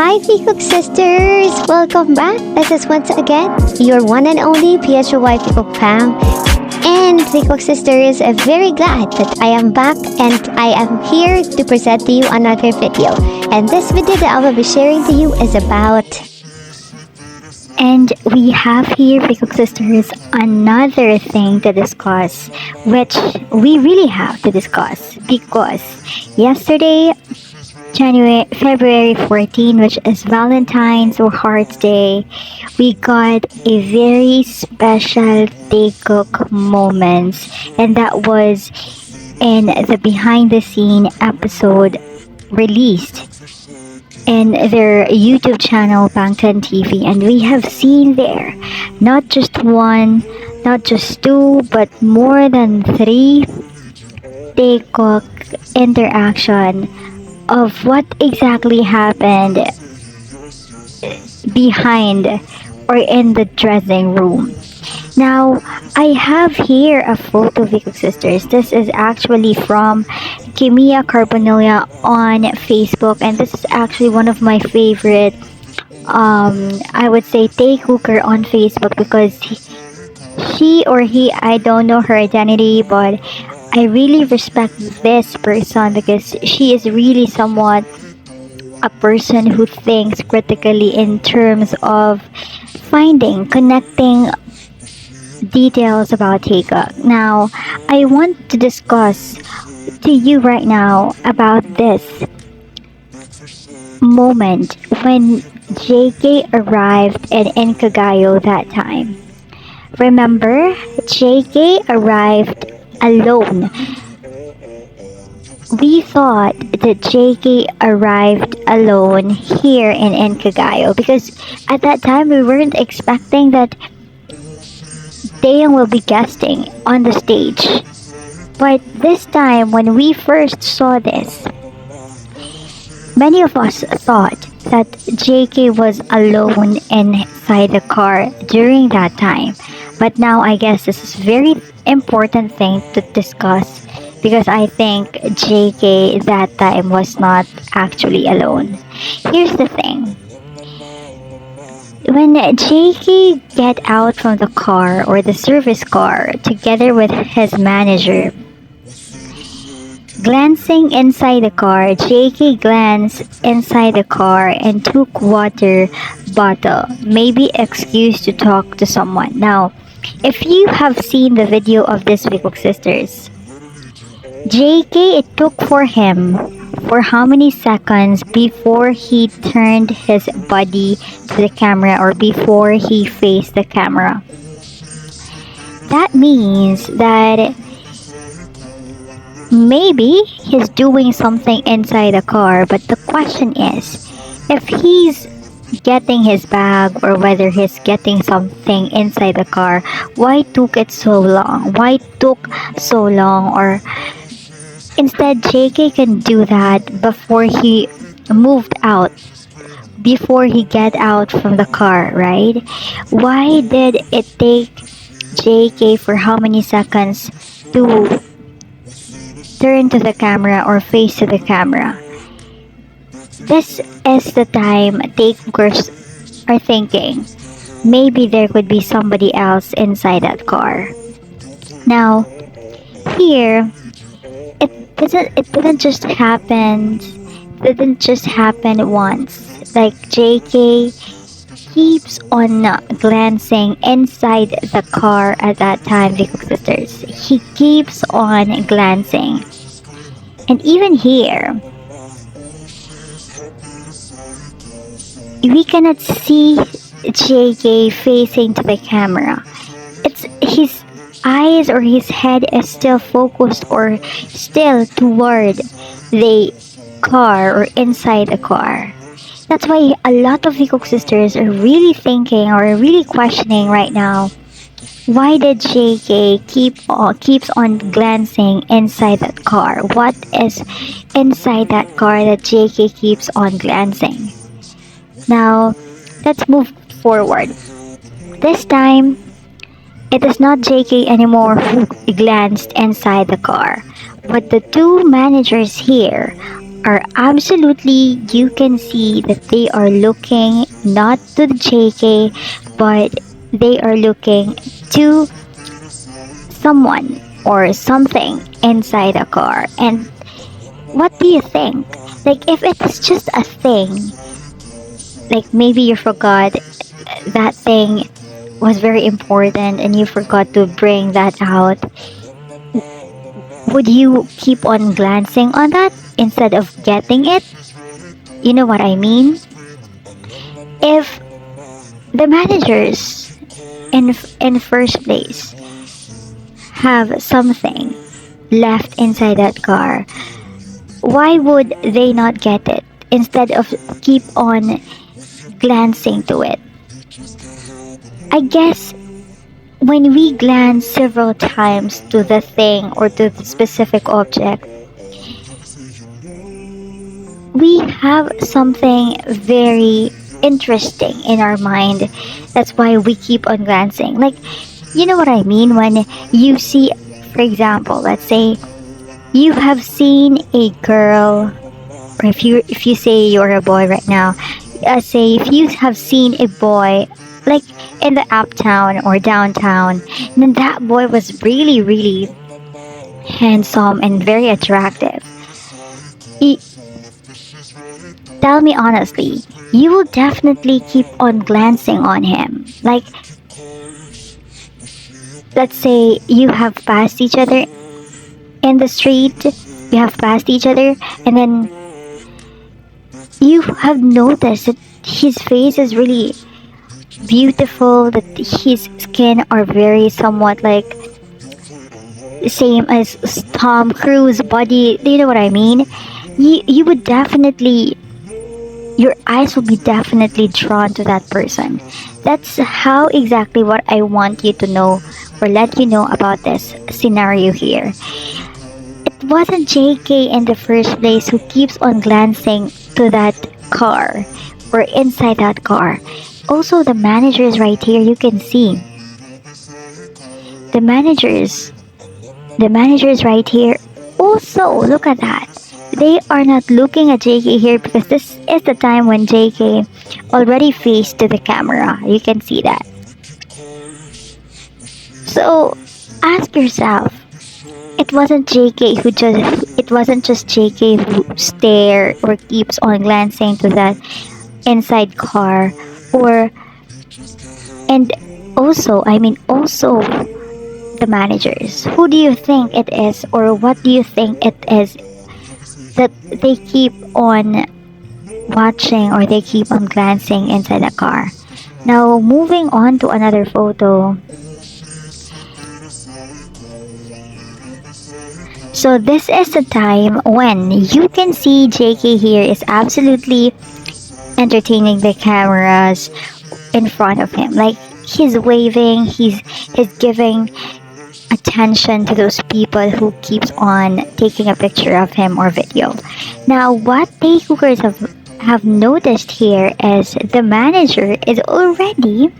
Hi, Taekook sisters! Welcome back. This is once again your one and only pnglyvkookfam. And Taekook sisters, I'm very glad that I am back and I am here to present to you another video. And this video that I will be sharing to you is about... And we have here, Taekook sisters, another thing to discuss, which we really have to discuss because yesterday, February 14, which is Valentine's or Heart's Day, we got a very special Taekook moments, and that was in the behind the scene episode released in their YouTube channel Bangtan TV, and we have seen there not just one, not just two, but more than three Taekook interaction of what exactly happened behind or in the dressing room. Now, I have here a photo, Taekook sisters. This is actually from Kimia Carbonilla on Facebook, and this is actually one of my favorite, I would say, Taekooker on Facebook because she or he, I don't know her identity, but I really respect this person because she is really somewhat a person who thinks critically in terms of connecting details about Taekook. Now, I want to discuss to you right now about this moment when JK arrived in Cagayo that time. Remember, JK arrived alone. We thought that JK arrived alone here in Cagayo because at that time we weren't expecting that Taehyung will be guesting on the stage. But this time when we first saw this, many of us thought that JK was alone inside the car during that time. But now I guess this is very important thing to discuss because I think JK that time was not actually alone. Here's the thing. When JK get out from the car or the service car together with his manager, glancing inside the car, JK glanced inside the car and took water bottle, maybe excuse to talk to someone. Now, if you have seen the video of this Taekook sisters, JK, it took for him for how many seconds before he turned his body to the camera or before he faced the camera. That means that maybe he's doing something inside the car, but the question is, if he's getting his bag or whether he's getting something inside the car, why took it so long? Why took so long? Or instead, JK can do that before he moved out, before he get out from the car, right? Why did it take JK for how many seconds to turn to the camera or face to the camera? This is the time Taekookers are thinking maybe there could be somebody else inside that car. Now, here it didn't just happen. It didn't just happen once. Like JK keeps on glancing inside the car at that time, Taekook sisters. He keeps on glancing. And even here, we cannot see JK facing to the camera. It's his eyes or his head is still focused or still toward the car or inside the car. That's why a lot of Taekook sisters are really thinking or really questioning right now, why did JK keeps on glancing inside that car? What is inside that car that JK keeps on glancing? Now, let's move forward. This time, it is not JK anymore who glanced inside the car, but the two managers here are absolutely, you can see that they are looking not to the JK, but they are looking to someone or something inside a car. And what do you think? Like, if it's just a thing, like maybe you forgot that thing was very important and you forgot to bring that out, would you keep on glancing on that instead of getting it? You know what I mean? If the managers in first place have something left inside that car, why would they not get it instead of keep on glancing to it? I guess when we glance several times to the thing or to the specific object, we have something very interesting in our mind. That's why we keep on glancing. Like, you know what I mean? When you see, for example, let's say you have seen a girl, or if you say you're a boy right now, say if you have seen a boy like in the uptown or downtown, and then that boy was really really handsome and very attractive. Y- Tell me honestly, you will definitely keep on glancing on him. Like, let's say you have passed each other in the street, you have passed each other, and then you have noticed that his face is really beautiful, that his skin are very somewhat like same as Tom Cruise body. Do you know what I mean? You would definitely, your eyes will be definitely drawn to that person. That's how exactly what I want you to know or let you know about this scenario here. It wasn't JK in the first place who keeps on glancing to that car or inside that car. Also, the managers right here, you can see the managers, the managers right here. Also, look at that. They are not looking at JK here because this is the time when JK already faced to the camera. You can see that. So, ask yourself, it wasn't just JK who stare or keeps on glancing to that inside car, or and also, I mean also the managers. Who do you think it is, or what do you think it is that they keep on watching or they keep on glancing inside the car? Now, moving on to another photo. So this is the time when you can see JK here is absolutely entertaining the cameras in front of him. Like, he's waving, he's giving attention to those people who keeps on taking a picture of him or video. Now, what Taekookers have noticed here is the manager is already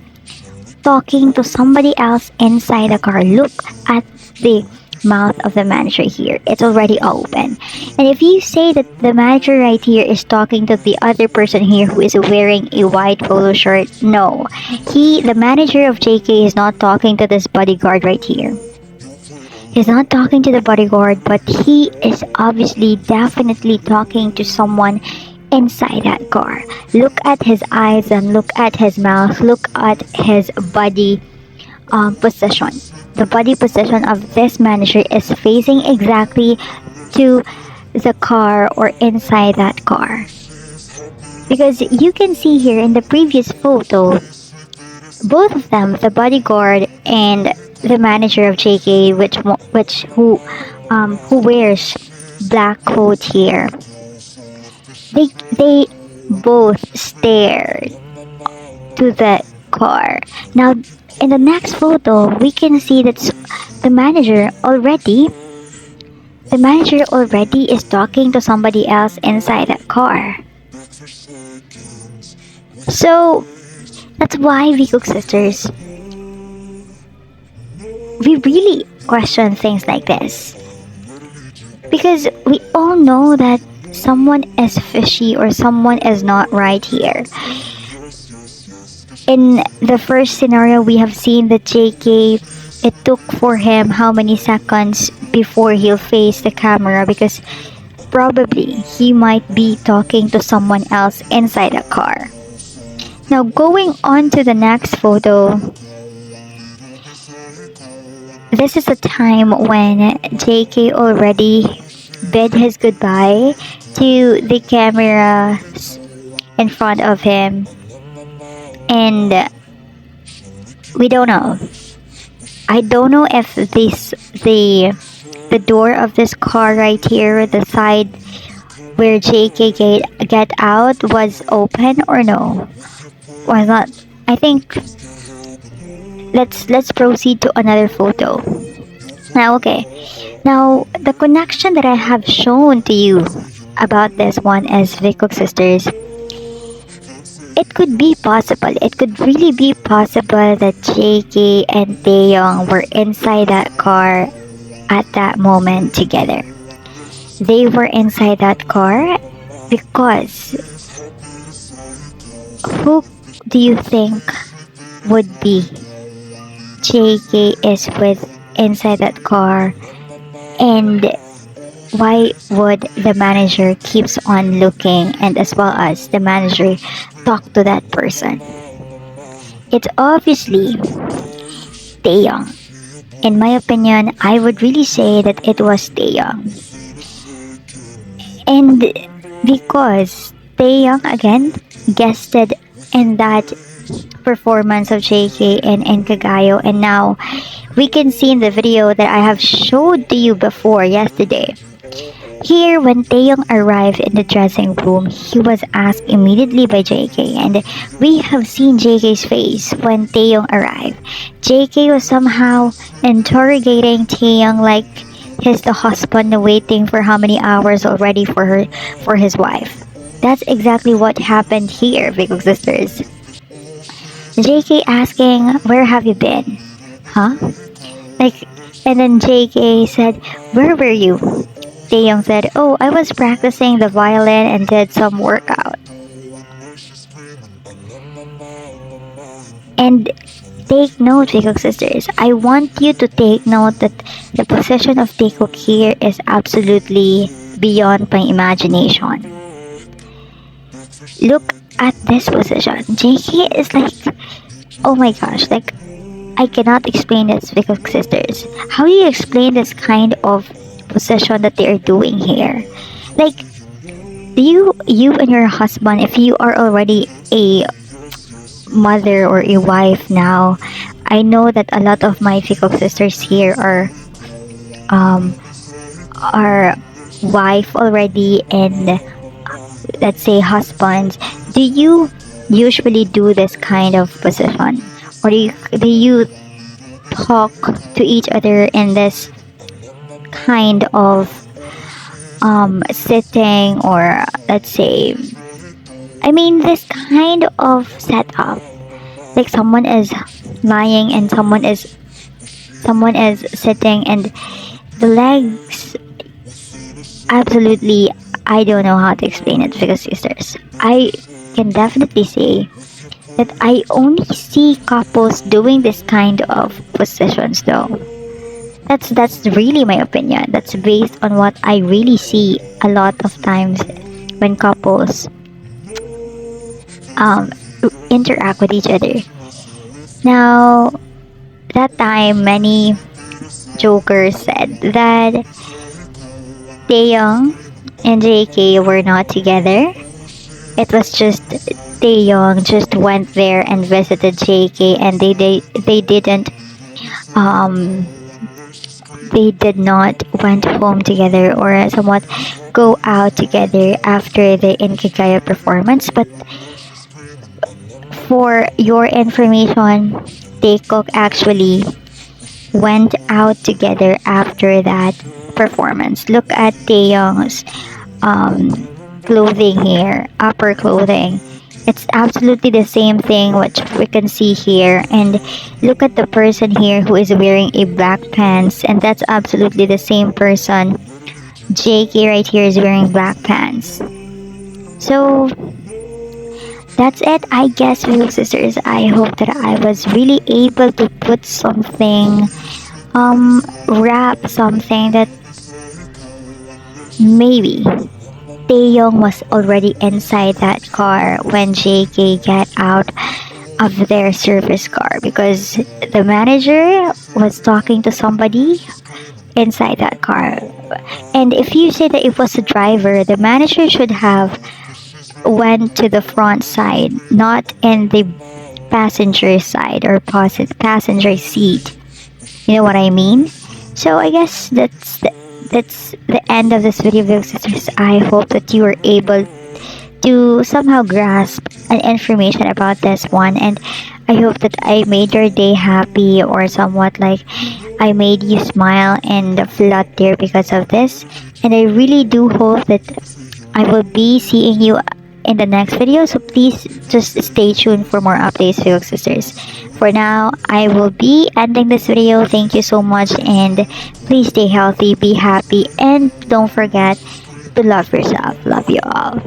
talking to somebody else inside the car. Look at the mouth of the manager here. It's already open. And if you say that the manager right here is talking to the other person here who is wearing a white polo shirt, no. The manager of JK is not talking to this bodyguard right here. He's not talking to the bodyguard, but he is obviously definitely talking to someone inside that car. Look at his eyes and look at his mouth. Look at his body position. The body position of this manager is facing exactly to the car or inside that car. Because you can see here in the previous photo, both of them, the bodyguard and the manager of JK, who wears black coat here, they both stared to the car. Now, in the next photo, we can see that the manager already, the manager already is talking to somebody else inside that car. So that's why we Cook Sisters, we really question things like this. Because we all know that someone is fishy or someone is not right here. In the first scenario, we have seen that JK, it took for him how many seconds before he'll face the camera because probably he might be talking to someone else inside a car. Now, going on to the next photo, this is a time when JK already bid his goodbye to the cameras in front of him, and we don't know. I don't know if the door of this car right here, the side where JK get out, was open or no. Was not. I think let's proceed to another photo. Now, okay. Now, the connection that I have shown to you about this one is Vikook sisters. It could be possible. It could really be possible that JK and Taehyung were inside that car at that moment together. They were inside that car because who do you think would be JK is with inside that car, and why would the manager keeps on looking, and as well as the manager talk to that person? It's obviously Taehyung. In my opinion, I would really say that it was Taehyung. And because Taehyung again guested in that performance of JK and Kagayo, and now we can see in the video that I have showed to you before yesterday. Here, when Taehyung arrived in the dressing room, he was asked immediately by JK, and we have seen JK's face when Taehyung arrived. JK was somehow interrogating Taehyung like he's the husband waiting for how many hours already for his wife. That's exactly what happened here, Big Sisters. JK asking, "Where have you been?" Huh? Like, and then JK said, "Where were you?" Taehyung said, "Oh, I was practicing the violin and did some workout." And take note, Taekook sisters. I want you to take note that the position of Taekook here is absolutely beyond my imagination. Look at this position. JK is like, oh my gosh, like I cannot explain this, Taekook sisters. How do you explain this kind of position that they are doing here? Like, do you and your husband, if you are already a mother or a wife now, I know that a lot of my Taekook sisters here are wife already, and let's say husbands. Do you usually do this kind of position, or do you talk to each other in this kind of sitting, or let's say, I mean, this kind of setup, like someone is lying and someone is sitting, and the legs, absolutely, I don't know how to explain it, because sisters, I can definitely say that I only see couples doing this kind of positions though. That's really my opinion. That's based on what I really see a lot of times when couples um interact with each other. Now, that time many jokers said that Taehyung and JK were not together. It was just Taehyung just went there and visited JK, and they didn't um they did not went home together or somewhat go out together after the Inkigaya performance. But for your information, Taekook actually went out together after that performance. Look at Taehyung's clothing here, upper clothing. It's absolutely the same thing which we can see here. And look at the person here who is wearing a black pants, and that's absolutely the same person JK right here is wearing black pants. So that's it, I guess, Real Sisters. I hope that I was really able to put something, wrap something that maybe Taehyung was already inside that car when JK got out of their service car, because the manager was talking to somebody inside that car. And if you say that it was the driver, the manager should have went to the front side, not in the passenger side or passenger seat. You know what I mean? So I guess that's the end of this video, Vlog Sisters. I hope that you were able to somehow grasp an information about this one, and I hope that I made your day happy, or somewhat like I made you smile and flutter because of this. And I really do hope that I will be seeing you in the next video, so please just stay tuned for more updates, Vlog Sisters. For now, I will be ending this video. Thank you so much, and please stay healthy, be happy, and don't forget to love yourself. Love you all.